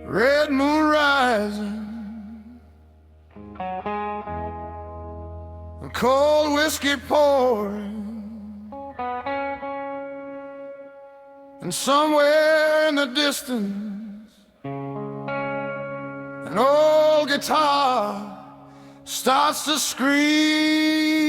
red moon rising, and cold whiskey pouring, and somewhere in the distance an old guitar starts to scream.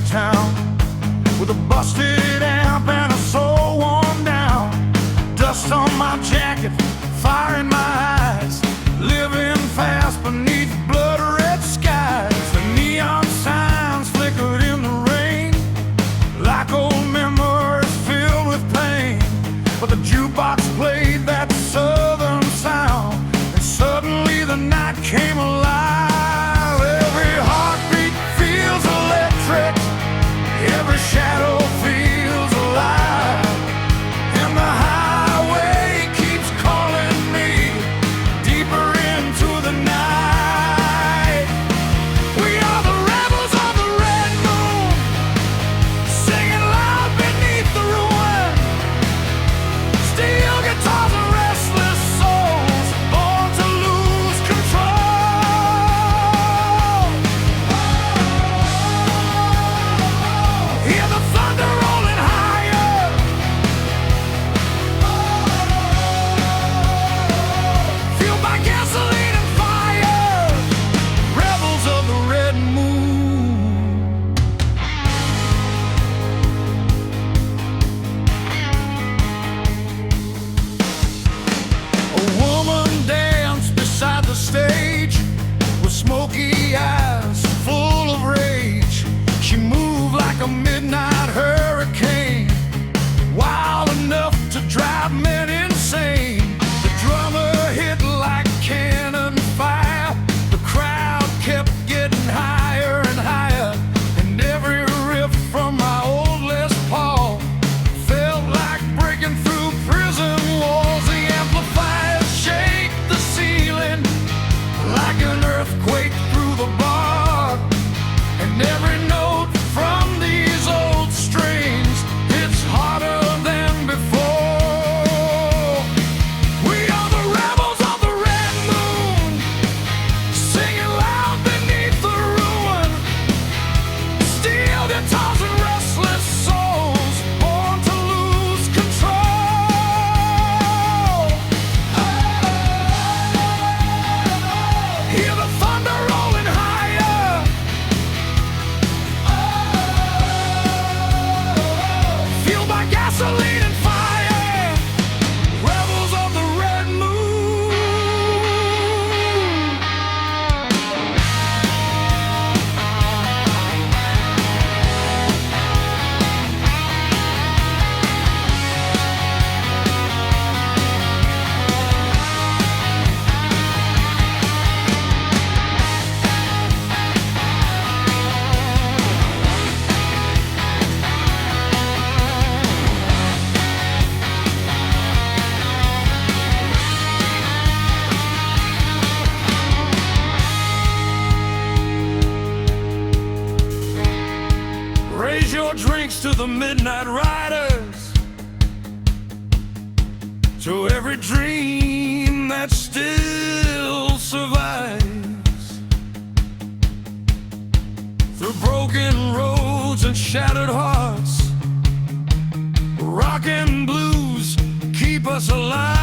Town with a busted amp and a soul worn down, dust on my jacket, fire in my eyes, living fast beneath blood red skies. The neon signs flickered in the rain like old memories filled with pain, but the jukebox played that southern sound, and suddenly the night came alive. Every heartbeat feels electric, every shadow feels alive, and the highway keeps calling me deeper into the night. We are the rebels of the red moon, singing loud beneath the ruin. Steel guitars and restless souls, born to lose control. Hear the thunder rolling higher, fueled by gasoline and fire. Rebels of the red moon. A woman danced beside the stage with smoky eyes full of rage. She moved like a midnight hurricane, wild enough to drive men insane. The drummer hit like cannon fire, the crowd kept getting higher and higher, and every riff from my old Les Paul felt like breaking through prison walls. The amplifiers shake the ceiling like an earthquake through the bar, and every note from these old strings hits harder than before. We are the rebels of the red moon, singing loud beneath the ruin. Steel guitars and restless souls, born to lose control. Hear the thunder rolling higher, fueled by gasoline and fire. Rebels of the red moon. Raise your drinks to the midnight riders, to every dream that still survives. Through broken roads and shattered hearts, rock and blues keep us alive.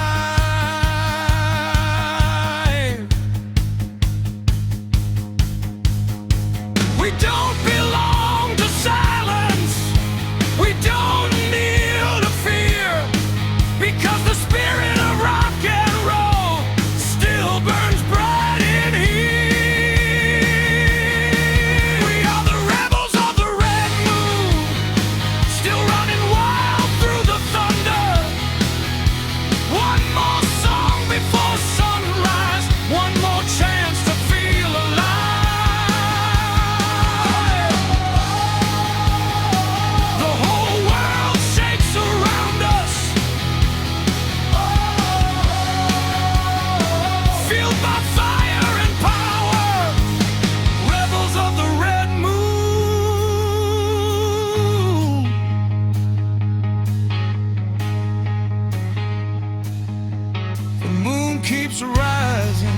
keeps rising,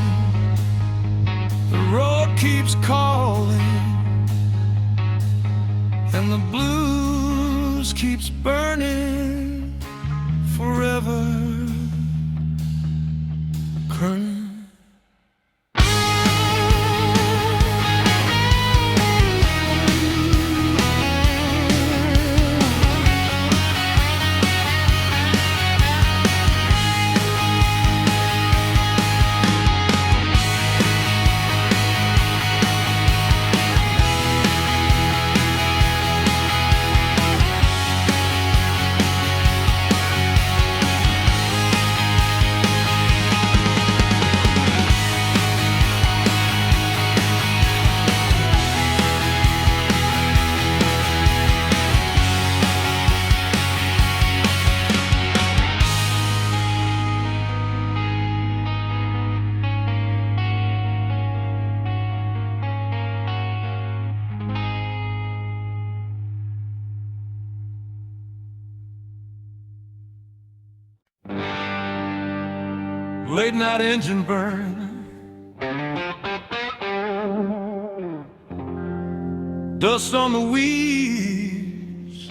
the road keeps calling, and the blues keeps burning forever. Colonel. Late night engine burn, dust on the wheels,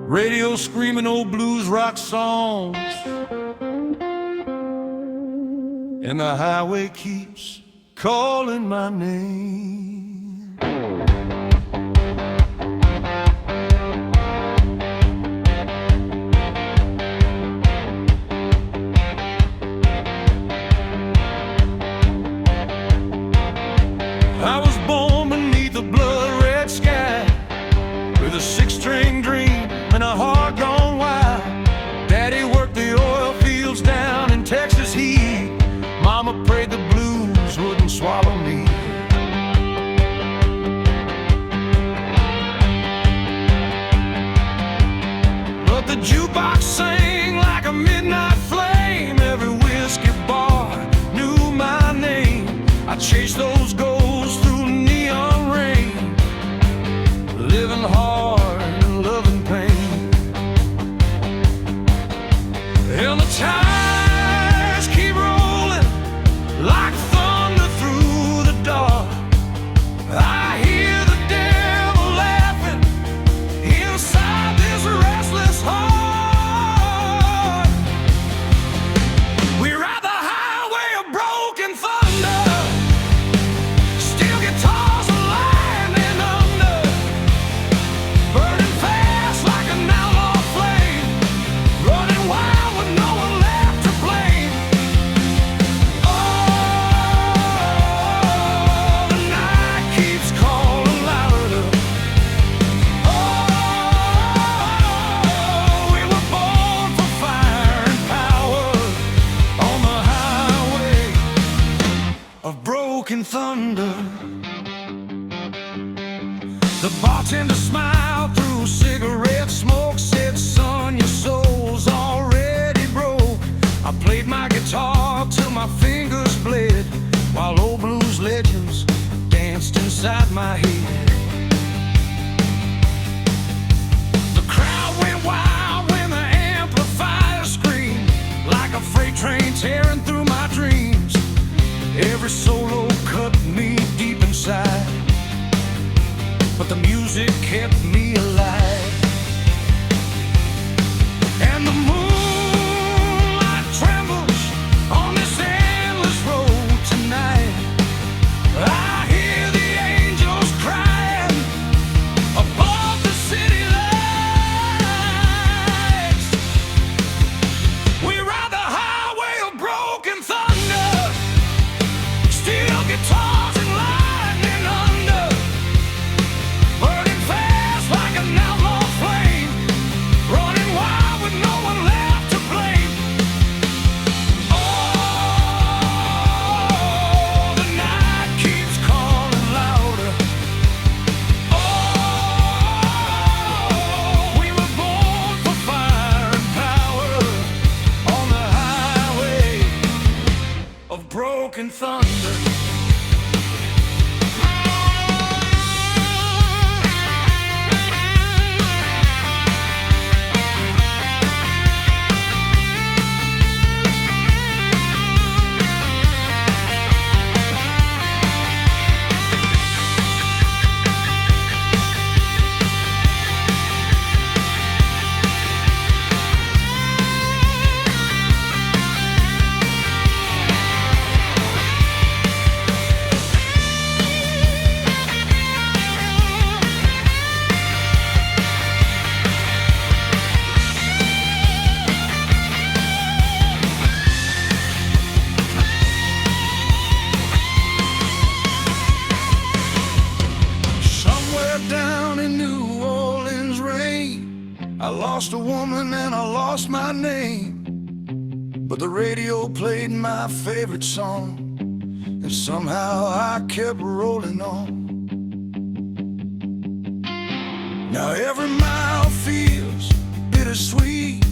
radio screaming old blues rock songs, and the highway keeps calling my name. I was born beneath a blood-red sky, with a six-string dream and a heart gone wild. Daddy worked the oil fields down in Texas heat. Mama prayed the blues wouldn't swallow me. But the jukebox sang like a midnight flame. Every whiskey bar knew my name. I chased those goals through neon rain, living hard and loving pain. And the tires keep rolling like thunder through the dark. I hear the devil laughing inside this restless heart. We ride the highway of broken thunder, steel guitars and lightning under, burning fast like an outlaw flame, running wild with no one left to blame. Oh, the night keeps calling louder. Oh, we were born for fire and power on the highway of broken thunder. The bartender smiled through cigarette smoke, said, son, your soul's already broke. I played my guitar till my fingers bled, while old blues legends danced inside my head. The crowd went wild when the amplifier screamed, like a freight train tearing through my dreams. Every solo cut me deep inside, but the music kept me alive. And the moonlight trembles on this endless road tonight. I hear the angels crying above the city lights. We ride the highway of broken thunder, steel guitars and lightning under, burning fast like an outlaw flame, running wild with no one left to blame. Oh, the night keeps calling louder. Oh, we were born for fire and power on the highway of broken thunder. lost a woman and I lost my name, but the radio played my favorite song, and somehow I kept rolling on. Now every mile feels bittersweet,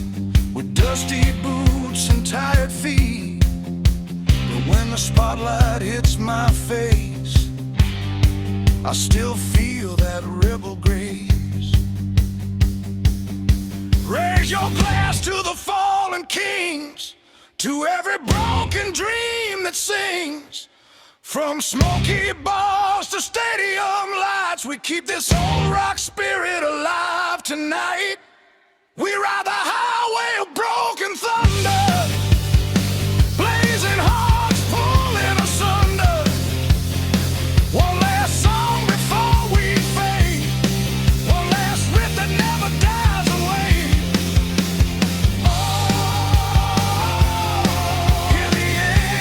with dusty boots and tired feet. But when the spotlight hits my face, I still feel that rebel grace. Raise your glass to the fallen kings, to every broken dream that sings. From smoky bars to stadium lights, we keep this old rock spirit alive tonight. We ride the highway of broken thunder, blazing hearts pulling asunder. One last song before we fade, one last riff that never dies away. Oh, hear the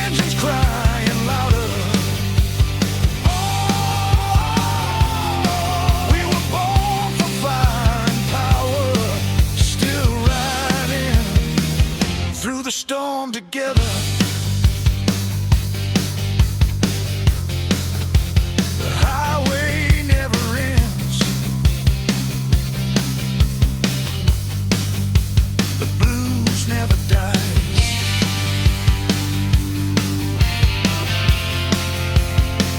engines crying louder. Oh, we were born for fire and power, still riding through the storm together. The highway never ends, the blues never die.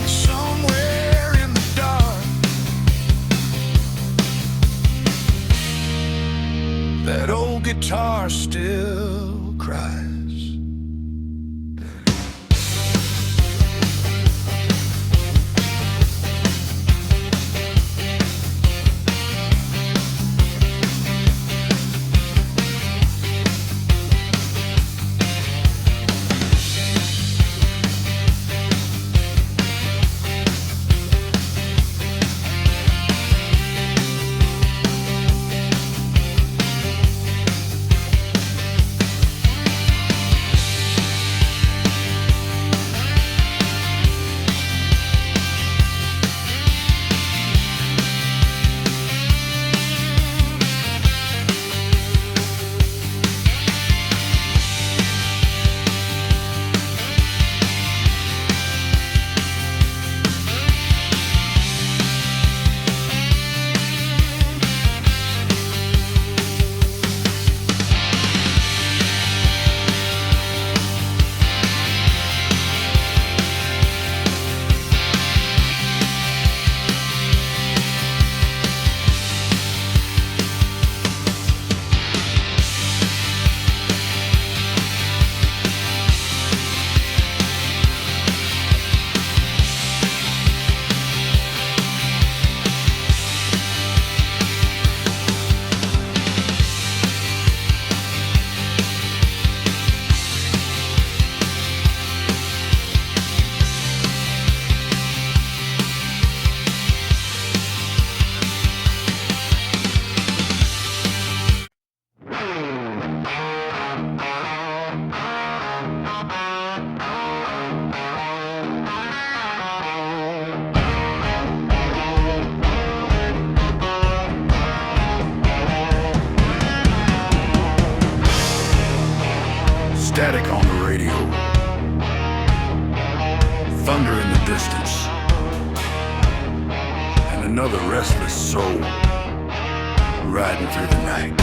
Somewhere in the dark, that old guitar still cries. Static on the radio, thunder in the distance, and another restless soul riding through the night.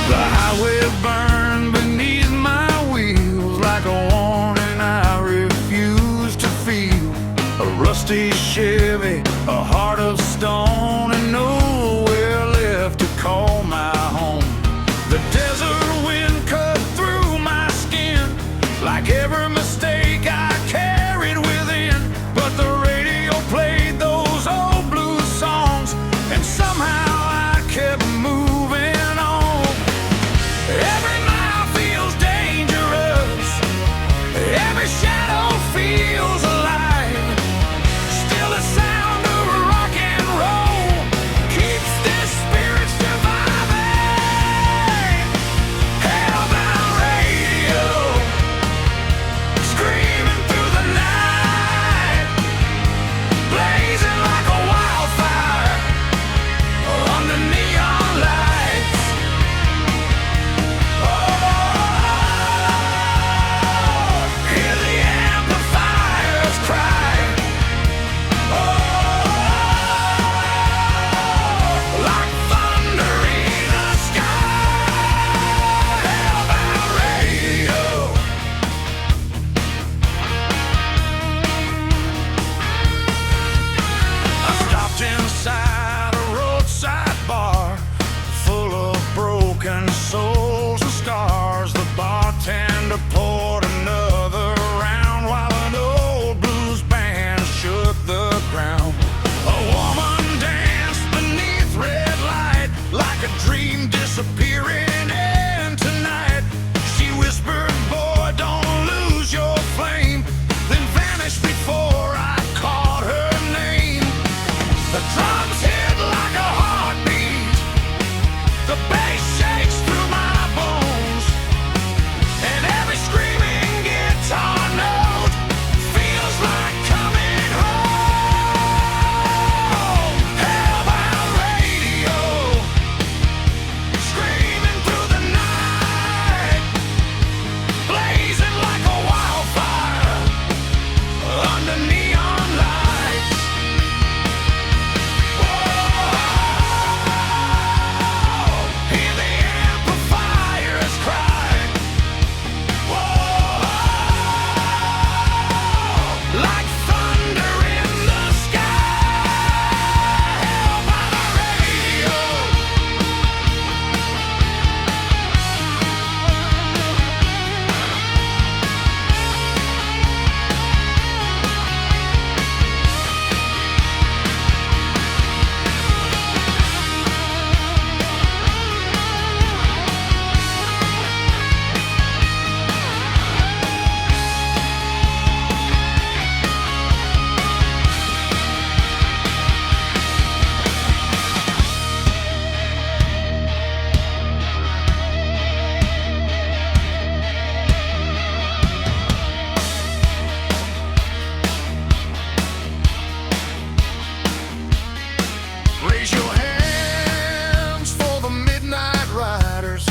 The highway burned beneath my wheels like a warning I refuse to feel. A rusty Chevy, a heart of stone, and nowhere left to call bartender poured another round while an old blues band shook the ground. A woman danced beneath red light like a dream disappearing into night. She whispered, "Boy, don't lose your flame," then vanished before I caught her name. The drums hit like a heartbeat, the bass shakes through my bones, and every screaming guitar note feels like coming home. Hellbound radio, screaming through the night, blazing like a wildfire under neon lights. Whoa, hear the amplifiers cry. Whoa, like thunder in the sky. Hellbound radio. Raise your hands for the midnight riders,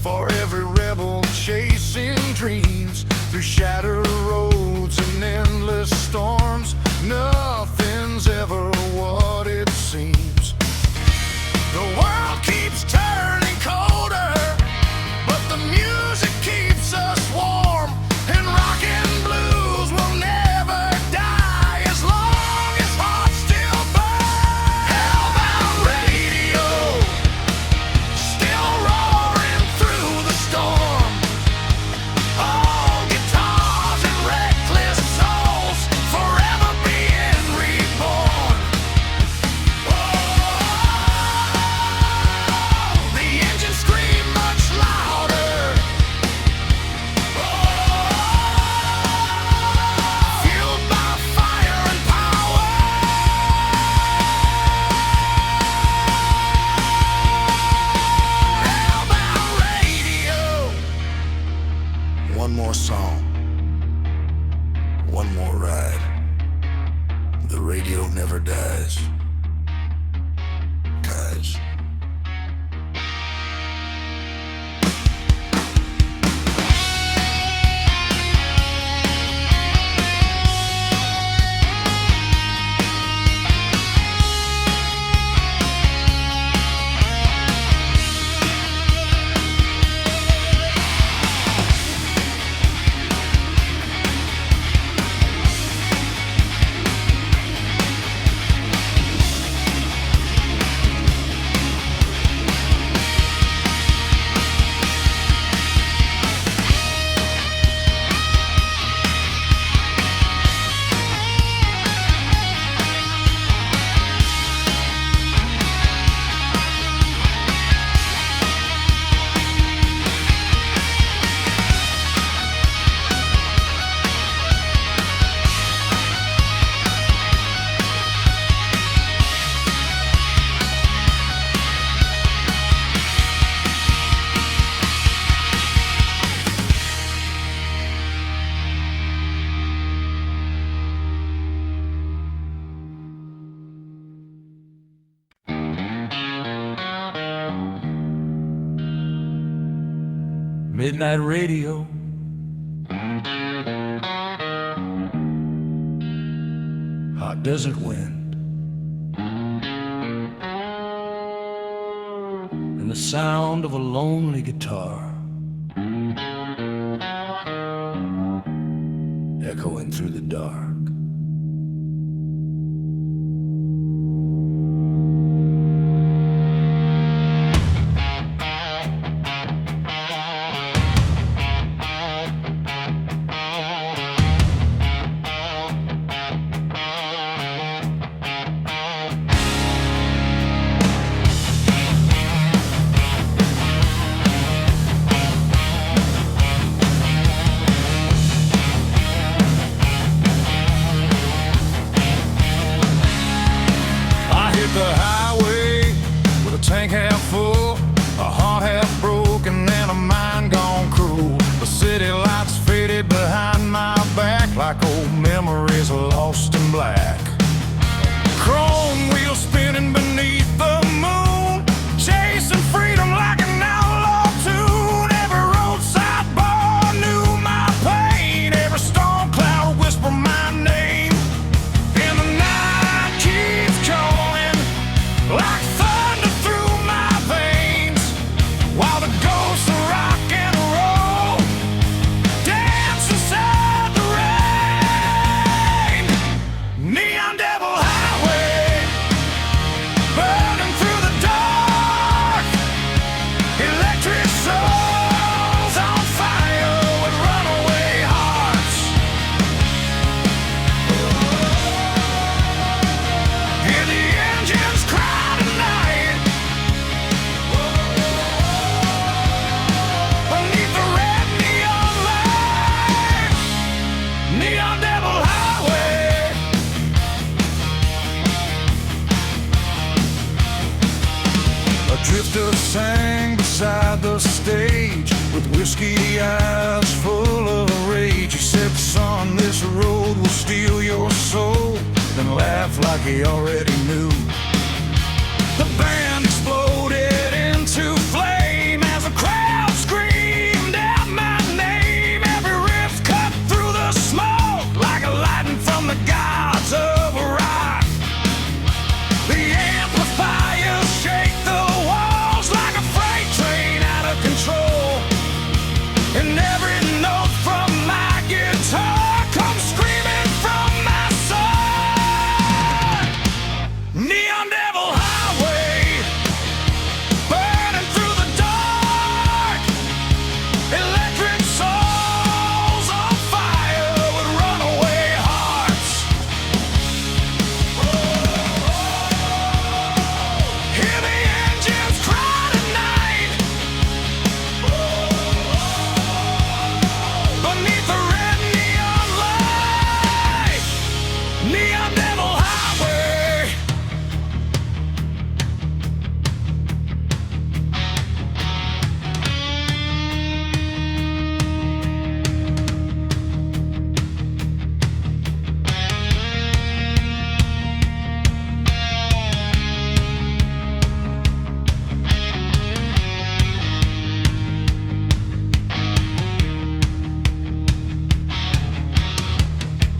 for every rebel chasing dreams through shattered roads and endless storms. Nothing's ever what it seems. The world keeps turning colder, but the music keeps us warm, and rock and blues will never die as long as hearts still burn. Hellbound radio, still roaring through the storm. All guitars and reckless souls forever being reborn. The engines scream much louder. Fueled by fire and power. Hellbound radio. One more song, one more ride. The radio never dies. Guys. Midnight radio. Hot desert wind. And the sound of a lonely guitar echoing through the dark. black. Chrome wheels spinning beneath the moon, chasing freedom like an outlaw tune. Every roadside bar knew my pain, every storm cloud whispered my name. And the night keeps calling like thunder through my veins, while the ghosts of rock and roll dance inside the rain. Neon Devil Highway, burning through the dark. Electric souls on fire with runaway hearts. Hear the engines cry tonight beneath the red neon light. Neon Devil Highway. A drifter sang beside the stage with whiskey eyes full of rage. He said, son, this road will steal your soul, then laughed like he already knew. The band exploded into flame as the crowd screamed out my name. Every riff cut through the smoke like a lightning from the gods of rock. The amplifiers shake the walls like a freight train out of control, and every note from my guitar comes screaming from my soul. Neon Devil Highway, burning through the dark. Electric souls on fire with runaway hearts. Hear the engines cry tonight beneath the red neon light. Neon Devil Highway.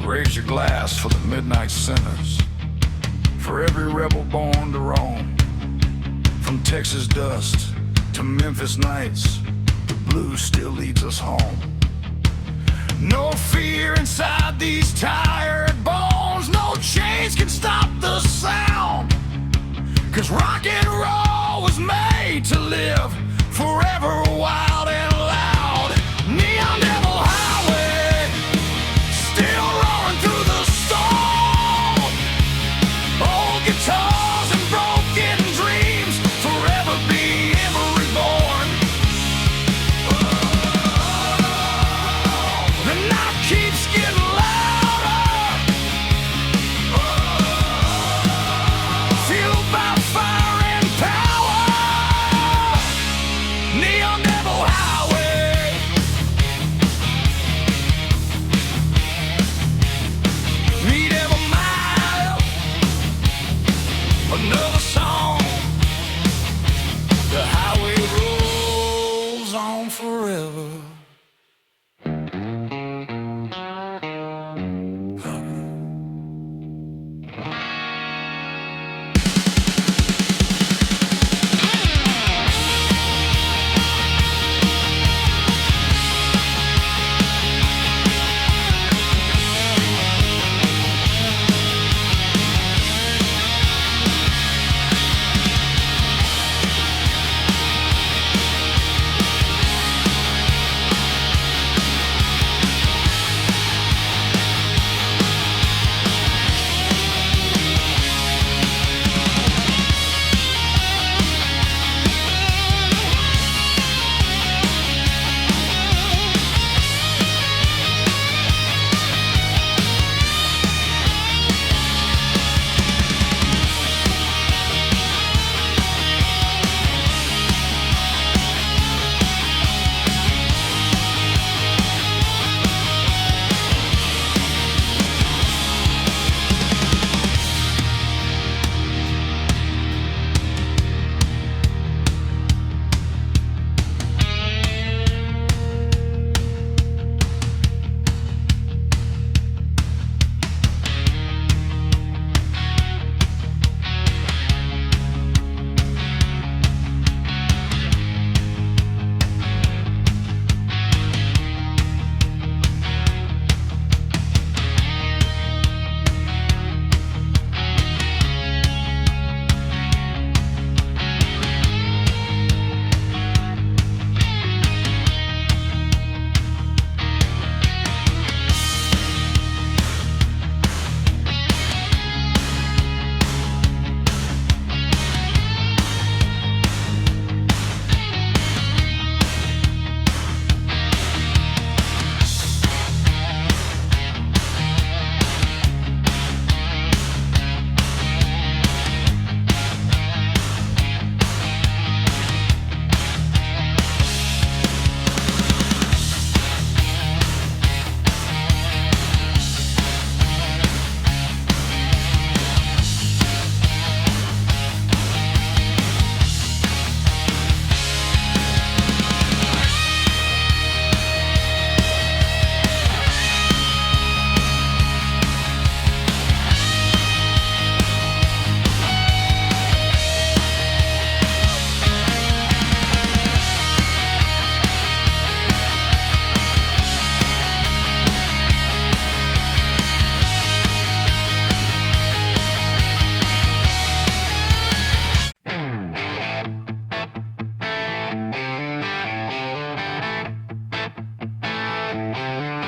Raise your glass for the midnight sinners, for every rebel born to roam. From Texas dust to Memphis nights, the blues still leads us home. No fear inside these tired bones, no chains can stop the sound. 'Cause rock and roll was made to live forever wild and loud. Neon Devil Highway, still roaring through the storm. Old guitars and broken dreams, forever being reborn. The night keeps getting louder, fueled by fire and power. Neon Devil Highway.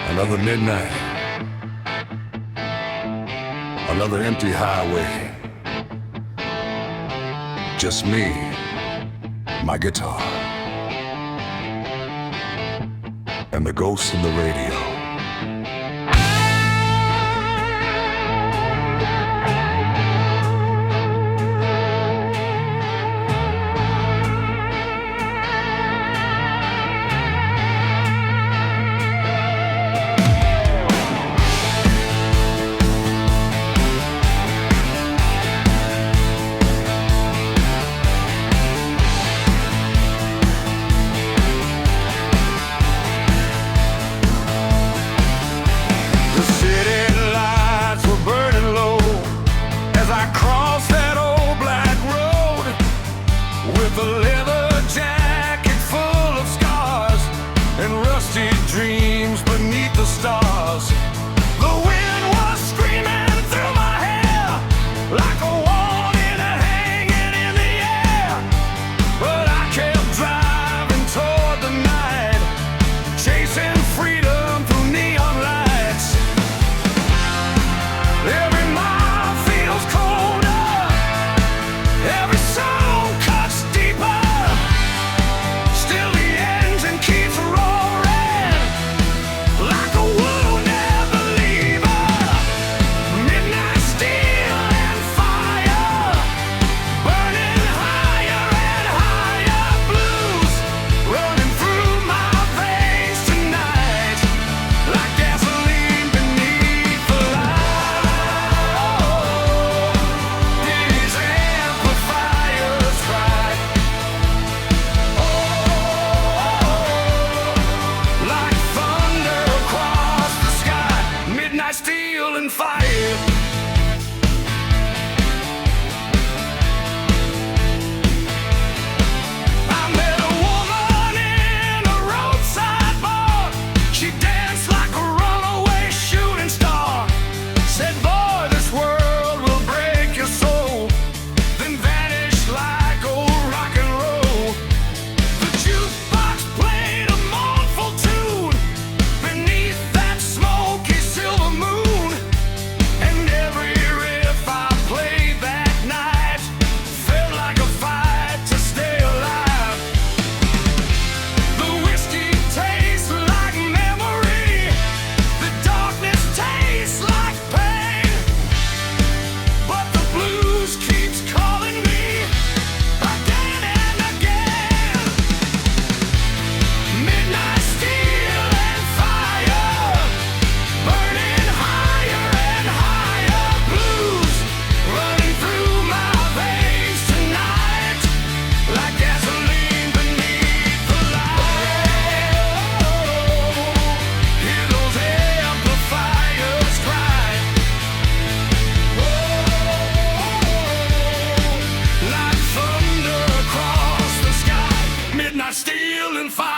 Another midnight, another empty highway. Just me, my guitar, and the ghost in the radio. With a leather jacket full of scars and rusty dreams beneath the stars. The wind was screaming through my hair like a warning hanging in the air. But I kept driving toward the night, chasing freedom through neon lights. Every mile feels colder, every song cuts deeper. Still the engine keeps roaring like a wounded believer. Midnight steel and fire, burning higher and higher. Blues running through my veins tonight like gasoline beneath the light. These amplifiers cry, like thunder across the sky. Midnight steel and fire. I met a woman in a roadside bar. She danced like a runaway shooting star. Said, boy, this world will break your soul, then vanish like old rock and roll. The jukebox played a mournful tune beneath that smoky silver moon. And every riff I played that night felt like a fight to stay alive. The whiskey tastes like memory, the darkness tastes like pain. But the blues keeps calling me again and again. Midnight steel and fire, burning higher and higher. Blues running through my veins tonight like gasoline beneath the light. Hear those amplifiers cry, like thunder across the sky. Midnight steel and fire.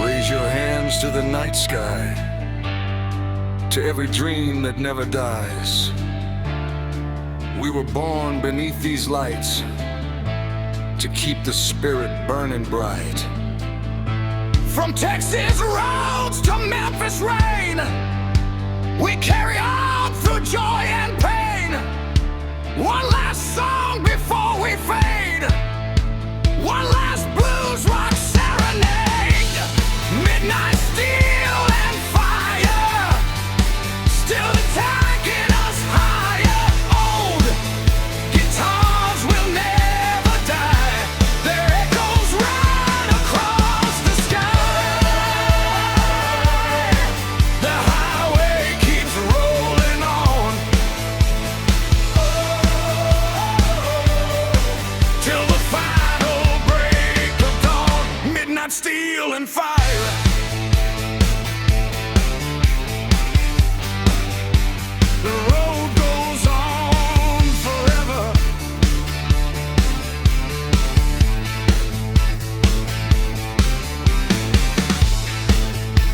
Raise your hands to the night sky, to every dream that never dies. We were born beneath these lights to keep the spirit burning bright. From Texas roads to Memphis rain, we carry on through joy and pain. One last song before we fade, one last blues rock serenade. Midnight steel and fire, still attacking us higher. Old guitars will never die, their echoes run across the sky.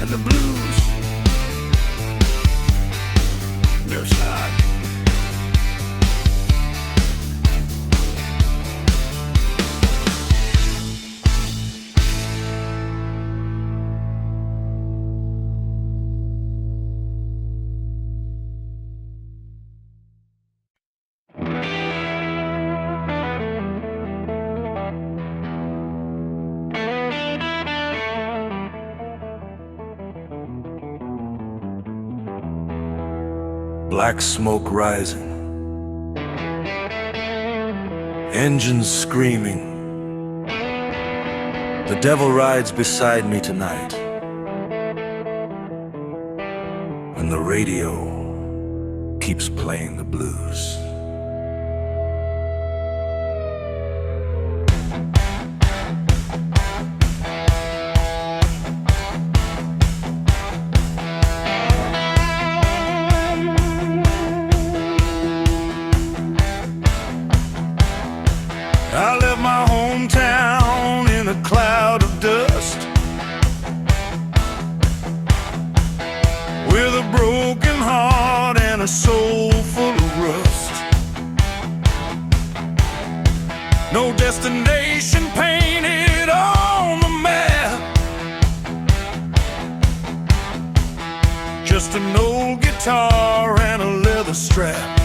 and the blues. No side. Black smoke rising, engines screaming. The devil rides beside me tonight, and the radio keeps playing the blues. I left my hometown in a cloud of dust, with a broken heart and a soul full of rust. No destination painted on the map, just an old guitar and a leather strap.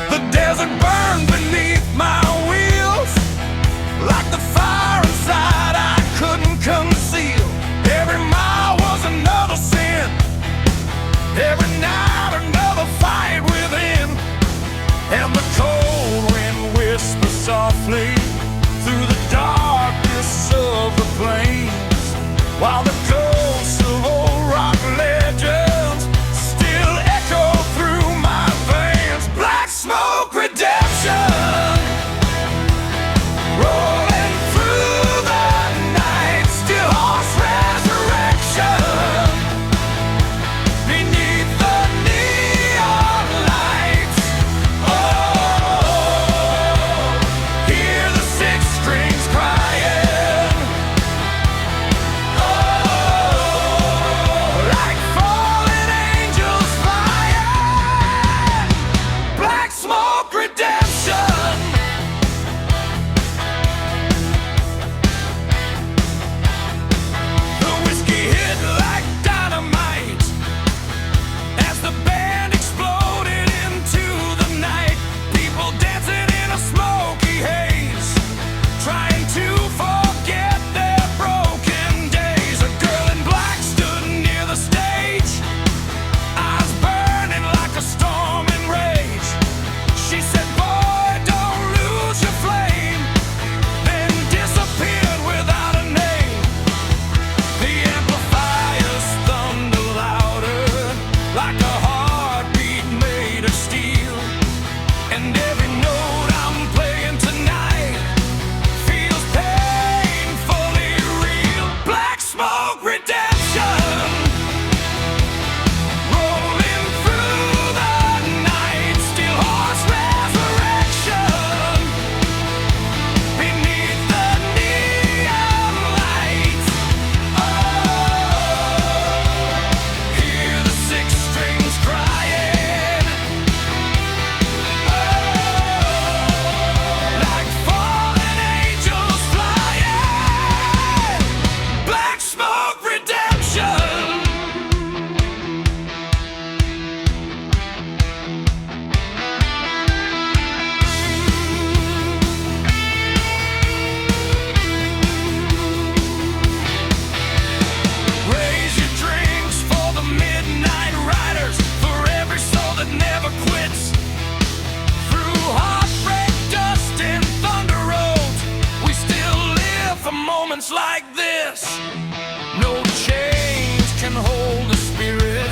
The desert burned beneath my wheels, like the fire inside I couldn't conceal. Every mile was another sin, every night another fight within. And the cold wind whispers softly through the darkness of the plains, while the ghosts of old rock legends still echo through my veins. Black smoke redemption, rolling through the night, still horse resurrection beneath the neon lights. Oh, hear the six strings crying. Oh, like fallen angels flying. Black smoke redemption. The whiskey hit like dynamite as the band exploded into the night. People dancing in a smoky haze, trying to forget their broken days. A girl in black stood near the stage, eyes burning like a storm in rage. She said, "Boy, don't lose your flame," then disappeared without a name. The amplifiers thunder louder, like a heartbeat made of steel. And every note I'm playing tonight feels painfully real. Black smoke redemption, rolling through the night, still horse resurrection beneath the neon lights. Oh, hear the six strings crying. Oh, like fallen angels flying. Black smoke redemption. Raise your drinks for the midnight riders, for every soul that never quits. Through heartbreak, dust, and thunder roads, we still live for moments like this. No chains can hold the spirit,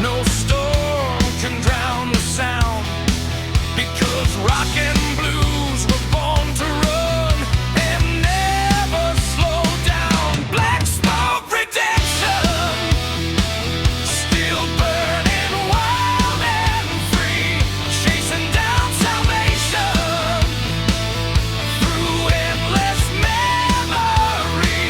no storm can drown the sound, because rock and blues were born to run and never slow down. Black smoke redemption, still burning wild and free, chasing down salvation through endless memory.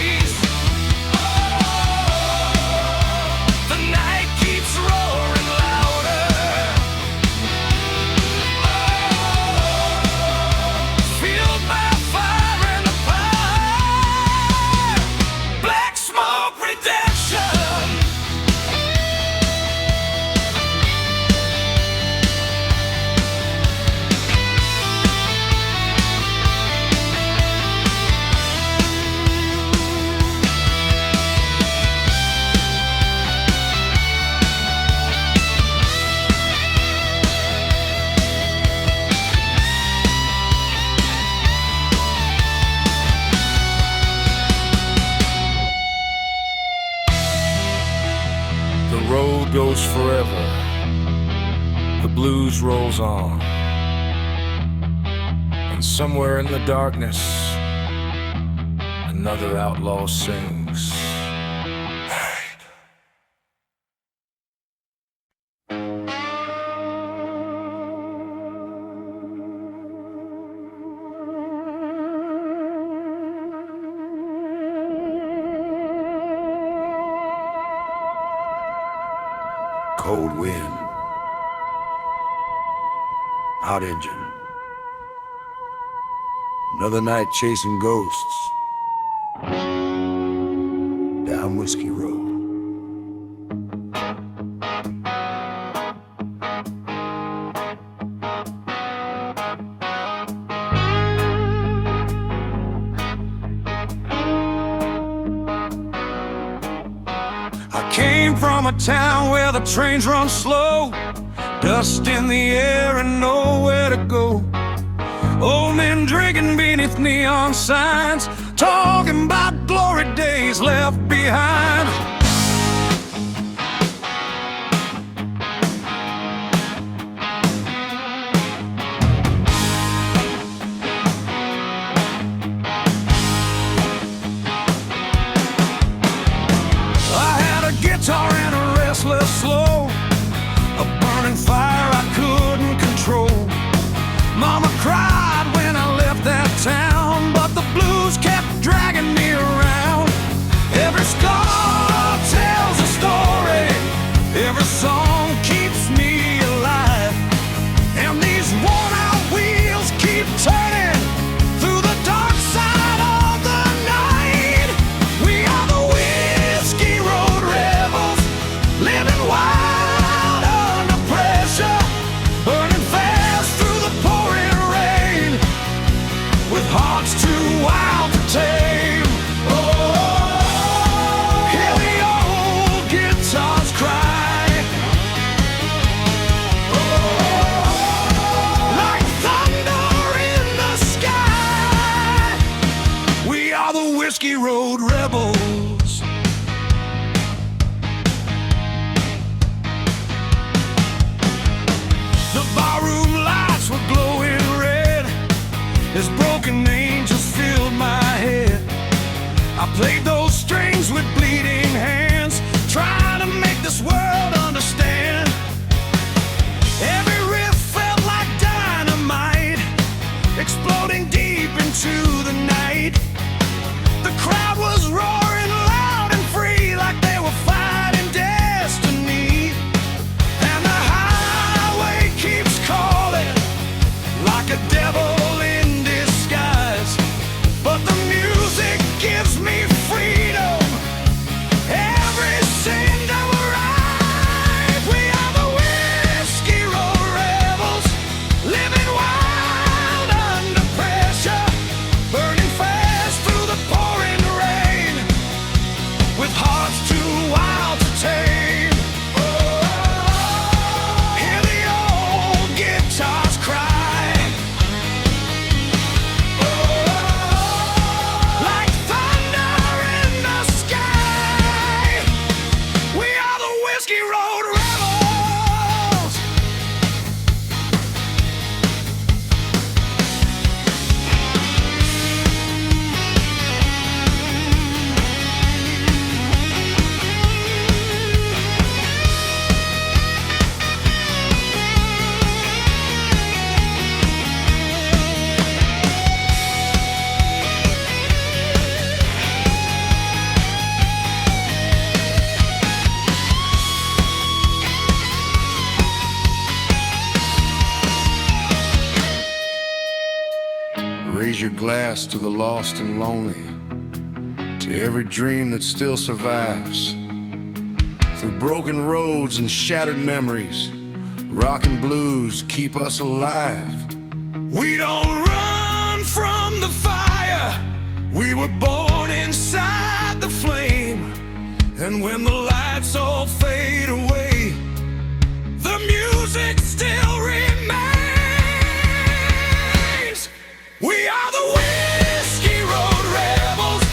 goes forever. The blues rolls on. And somewhere in the darkness, another outlaw sings. Cold wind, hot engine, another night chasing ghosts down Whiskey Road. I came from a town where the trains run slow, dust in the air and nowhere to go. Old men drinking beneath neon signs, talking about glory days left behind. Guitar and a restless soul, a burning fire I couldn't control. Mama cried when I left that town, but the blues kept dragging me around. Every scar tells a story, every song keeps me alive, and these worn out wheels keep turning through the dark side of the night. We are the Whiskey Road Rebels, living wild under pressure, burning fast through the pouring rain, with hearts too wild to tame. Oh, hear the old guitars cry. Oh, like thunder in the sky. We are the Whiskey Road Rebels. The barroom lights were glowing red as broken angels filled my head. I played those strings with bleeding hands, trying to make this world understand. Every riff felt like dynamite, exploding deep into the night. The crowd was roaring loud and free, like they were fighting destiny. And the highway keeps calling, like a devil in disguise. But the music gives me freedom, every sin that will ride. We are the Whiskey Road Rebels, living wild under pressure, burning fast through the pouring rain, with hearts too wild to tame. Oh, hear the old guitars cry. Oh, like thunder in the sky. We are the Whiskey Road Rebels. Raise your glass to the lost and lonely, to every dream that still survives. Through broken roads and shattered memories, rock and blues keep us alive. We don't run from the fire, we were born inside the flame. And when the lights all fade away, the music still remains. We are the Whiskey Road Rebels,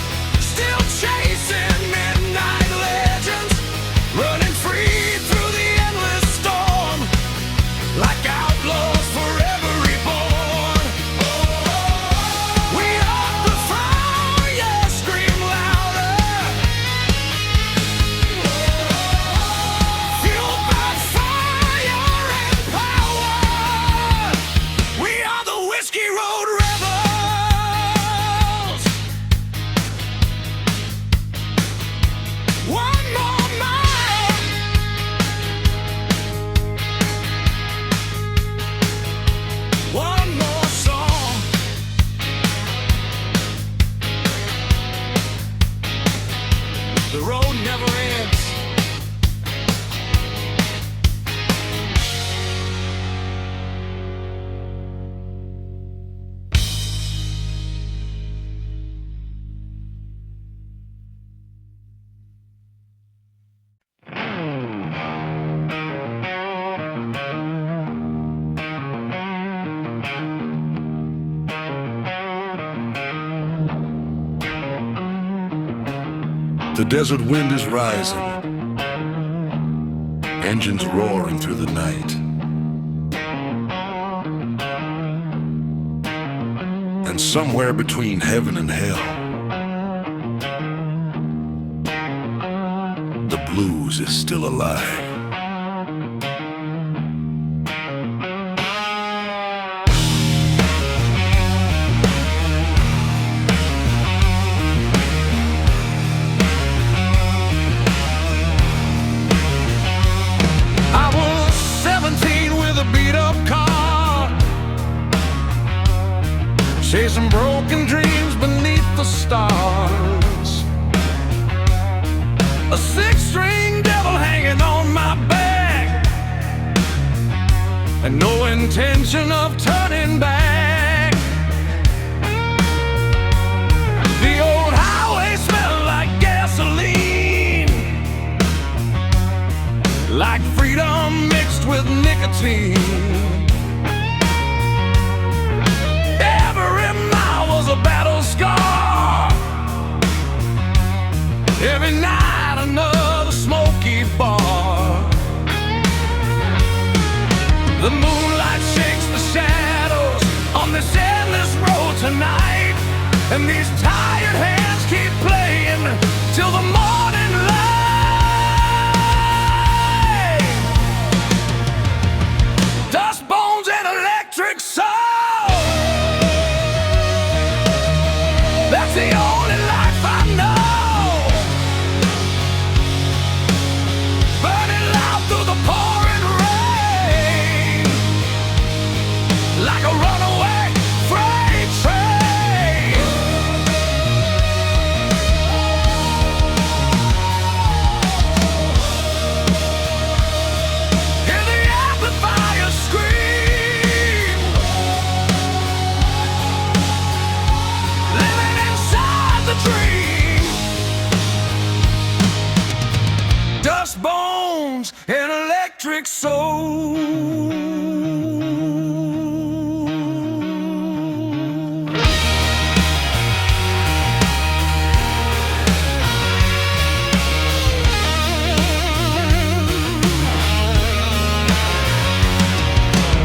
still chasing midnight legends, running free through the The road never ends. The desert wind is rising, engines roaring through the night. And somewhere between heaven and hell, the blues is still alive. Chasing broken dreams beneath the stars. A six-string devil hanging on my back, and no intention of turning back. The old highway smelled like gasoline, like freedom mixed with nicotine. A battle scar. Every night another smoky bar. The moonlight shakes the shadows on this endless road tonight, and these tired hands keep playing till the morning light. Dust bones and electric soul. That's the only life I know. Burning loud through the pouring rain, like a runaway freight train. Hear the amplifier scream, living inside the dream. Dust bones and electric soul.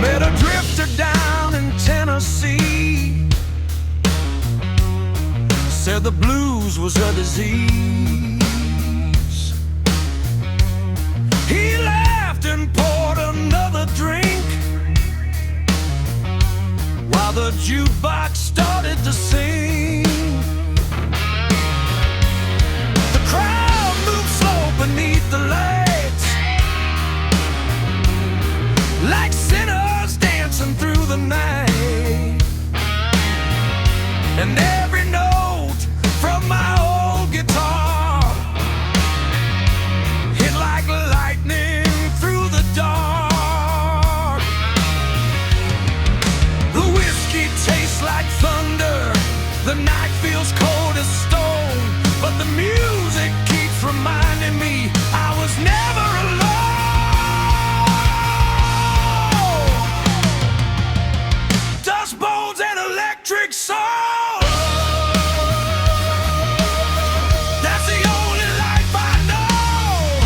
Met a drifter down in Tennessee, said the blues was a disease. He laughed and poured another drink, while the jukebox started to sing. The crowd moved slow beneath the lights, like sinners dancing through the night. And every note from my old guitar hit like lightning through the dark. The whiskey tastes like thunder, the night feels cold as stone, but the music keeps reminding me I was never alone. Dust bones and electric soul. That's the only life I know.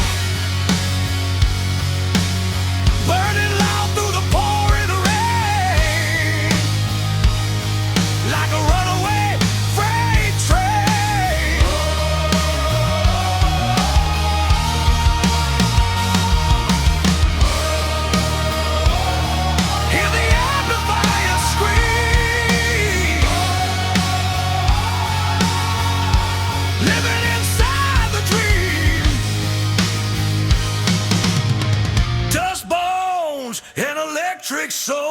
Burning loud through the pouring rain, like a runaway freight train. Hear the amplifier scream, living inside the dream. Dust bones and electric soul.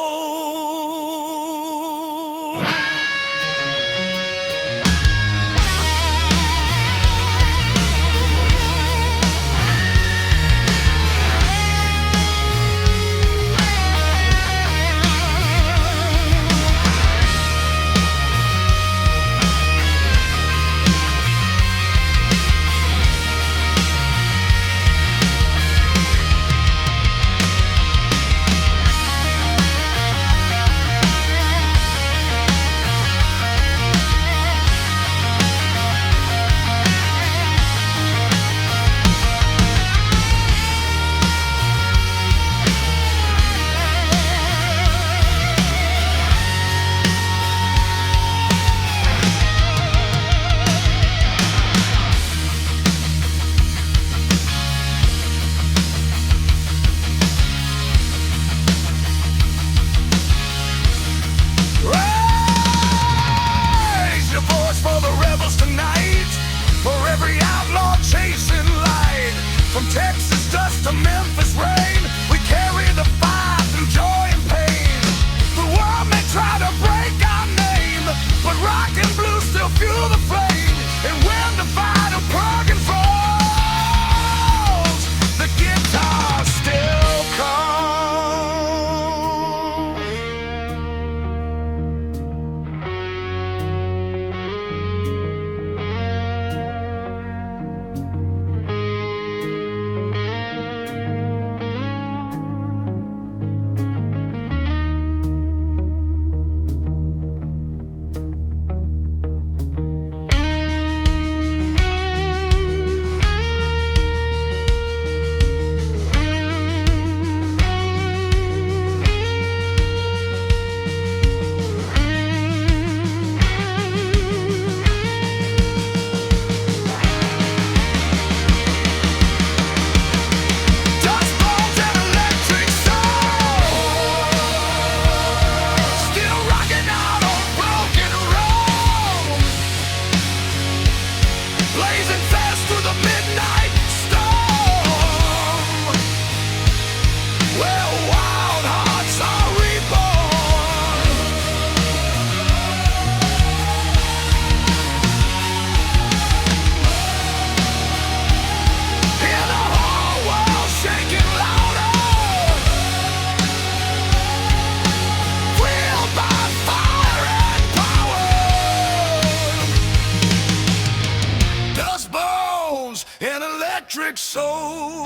electric soul.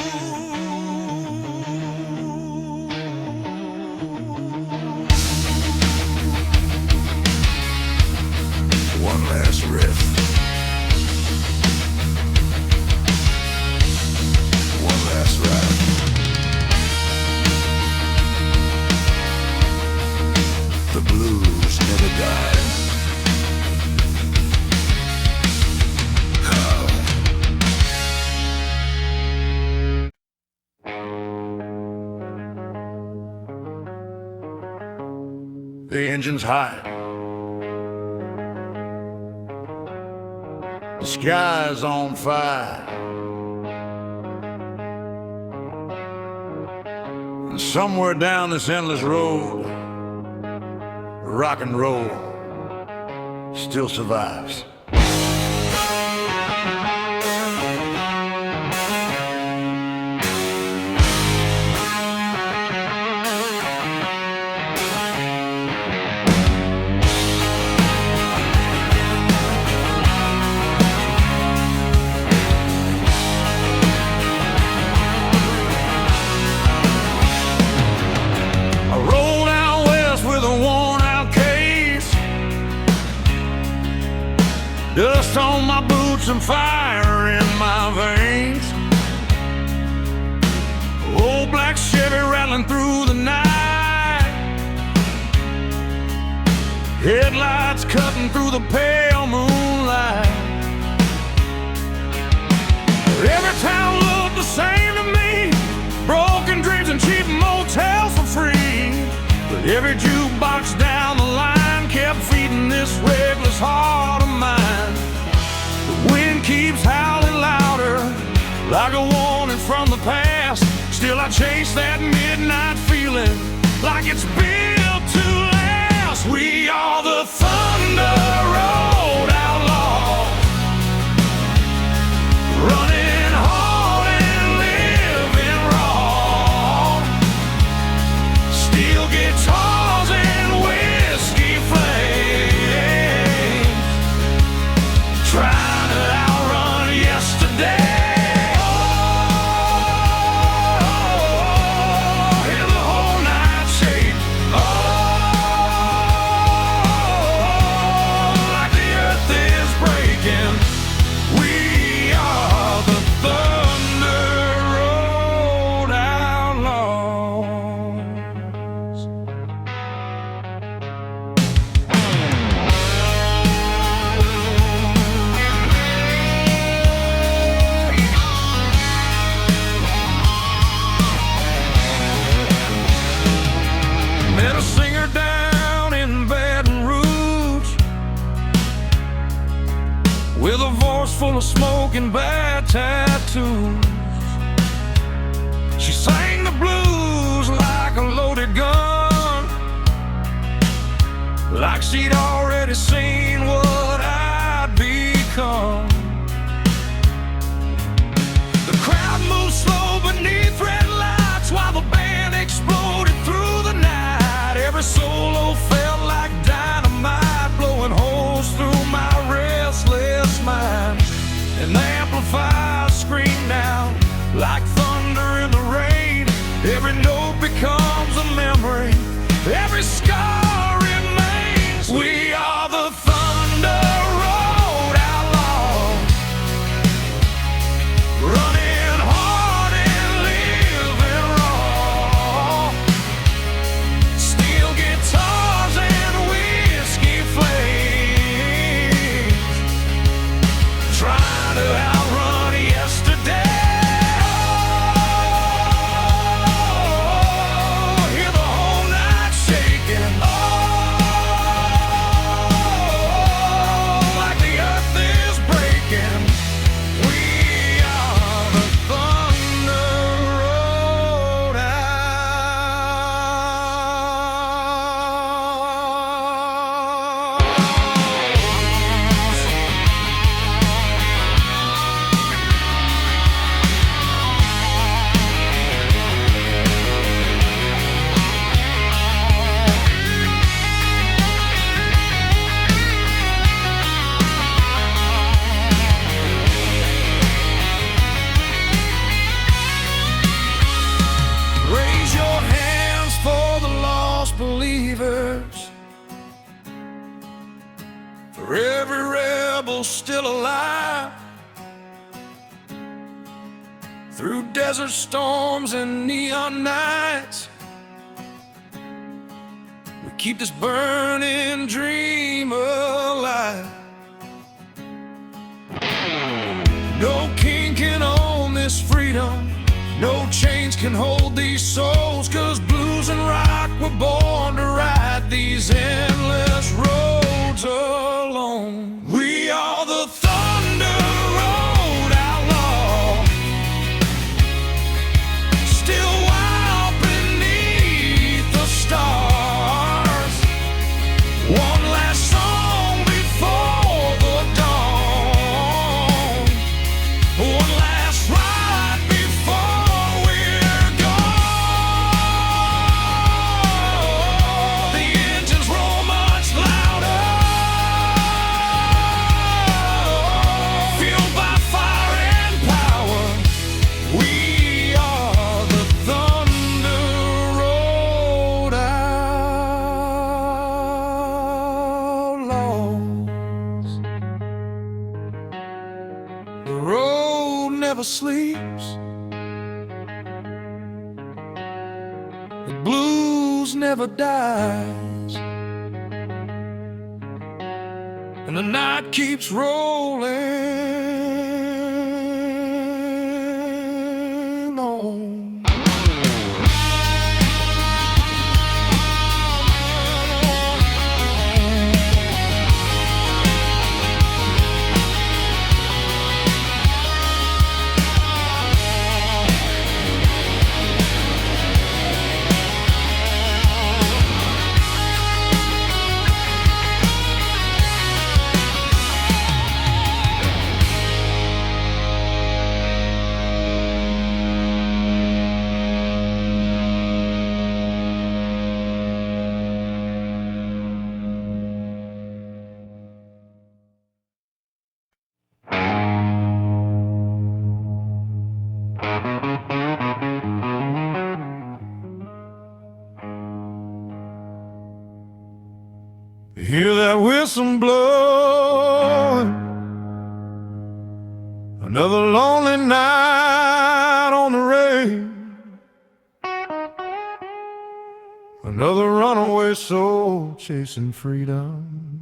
One last riff. One last ride. The blues never die. The engine's high. The sky's on fire. And somewhere down this endless road, rock and roll still survives. Dust on my boots and fire in my veins. Old black Chevy rattling through the night. Headlights cutting through the pale moonlight. Every town looked the same to me. Broken dreams and cheap motels for free. But every jukebox down the line kept feeding this reckless heart of mine. The wind keeps howling louder, like a warning from the past. Still I chase that midnight feeling, like it's built to last. We are the Thunder Road Outlaws, running hard and living raw. Steel guitars and whiskey flames, trying to outrun yesterday. Hear the whole night shake. Like the earth is breaking. We are the Thunder Road Outlaws. Met a singer down in Baton Rouge with a voice full of smoke and bad tattoos. She sang the blues like a loaded gun, like she'd already seen what I'd become. The crowd moved slow beneath red lights while the band exploded through the night. Every solo felt like dynamite, blowing holes through my restless mind. And the amplifiers screamed out like thunder in the rain. Every note becomes a memory, every scar remains. We are the Thunder Road Outlaws, running hard and living raw. Steel guitars and whiskey flames, trying to outrun angels still alive. Through desert storms and neon nights, we keep this burning dream alive. No king can own this freedom, no chains can hold these souls, 'cause blues and rock were born to ride these endless roads alone. We are the Thunder Road Outlaw, still wild beneath the stars. One last song before the dawn, one last ride before we're gone. The engines roll much louder, fueled by fire and power. We are the Thunder Road Outlaws. The road never sleeps, the blues never dies, and the night keeps rolling on. Hear that whistle blow, another lonely night on the range, another runaway soul chasing freedom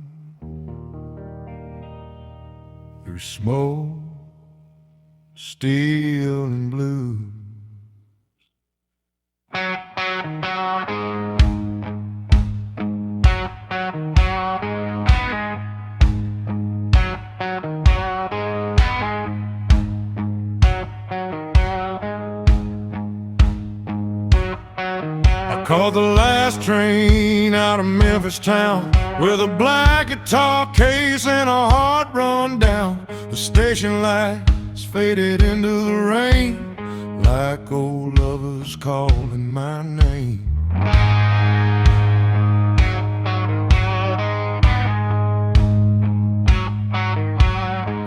through smoke, steel, and blue. Caught the last train out of Memphis town, with a black guitar case and a heart run down. The station lights faded into the rain, like old lovers calling my name.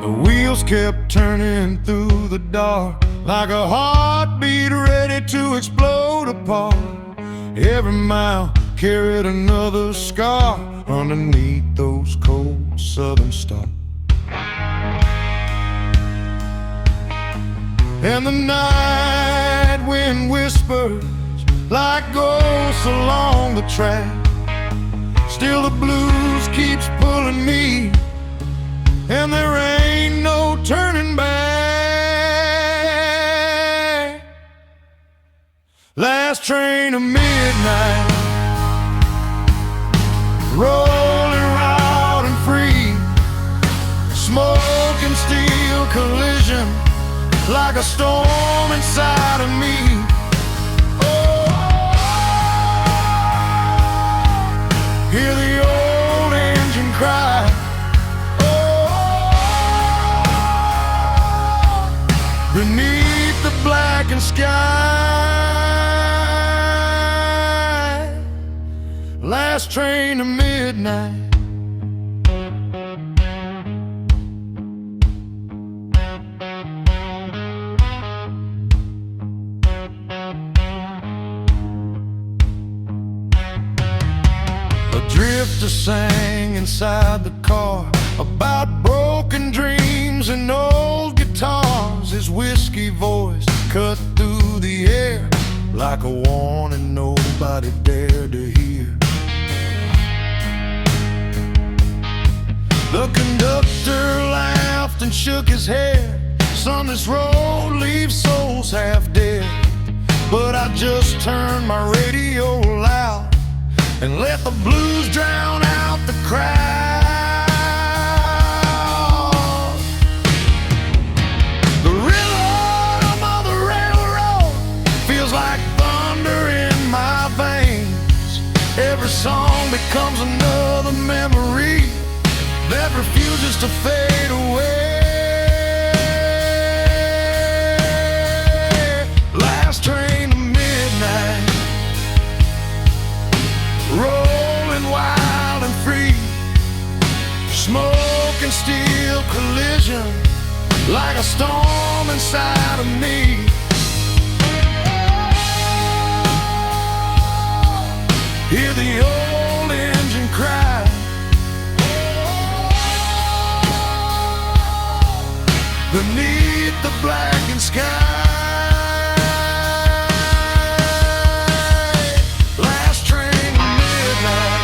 The wheels kept turning through the dark, like a heartbeat ready to explode apart. Every mile carried another scar underneath those cold southern stars. And the night wind whispers like ghosts along the track. Still the blues keeps pulling me, and there ain't no turning back. Last train of midnight, rolling loud and free, smoke and steel collision like a storm inside of me. Oh, hear the old engine cry. Oh, beneath the blackened sky. Last train to midnight. A drifter sang inside the car about broken and old guitars, his whiskey voice cut through the air like a warning nobody dared to hear. The conductor laughed and shook his head. Son, this road leaves souls half dead. But I just turned my radio loud and let the blues drown out the crowd. The rhythm of the railroad feels like thunder in my veins. Every song becomes another memory that refuses to fade away. Last train to midnight, rolling wild and free, smoke and steel collision like a storm inside of me. Hear the old engine cry, beneath the blackened sky. Last train to midnight.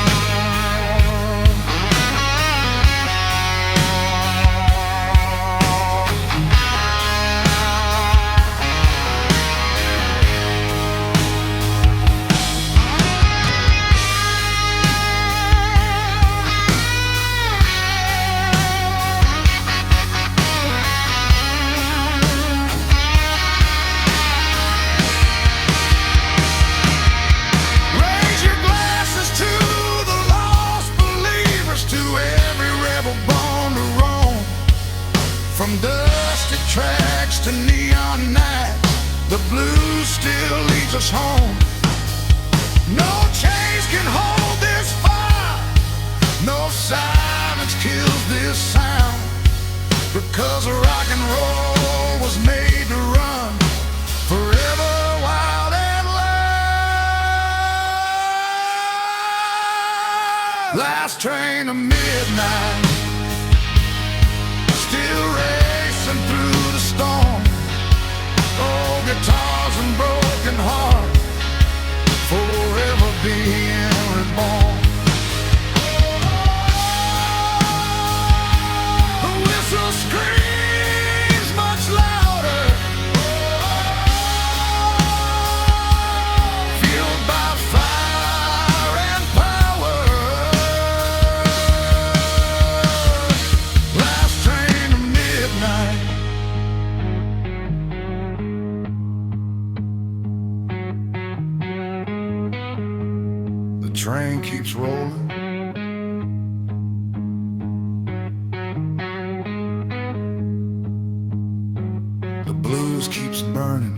From dusty tracks to neon nights, the blues still leads us home. No chains can hold this fire, no silence kills this sound, because rock and roll was made to run forever wild and loud. Last train to midnight, still racing through the storm. Old guitars and broken heart, forever being reborn. The whistle screams much louder, fueled by fire and power. Last train to midnight. The train keeps rolling. The blues keeps burning.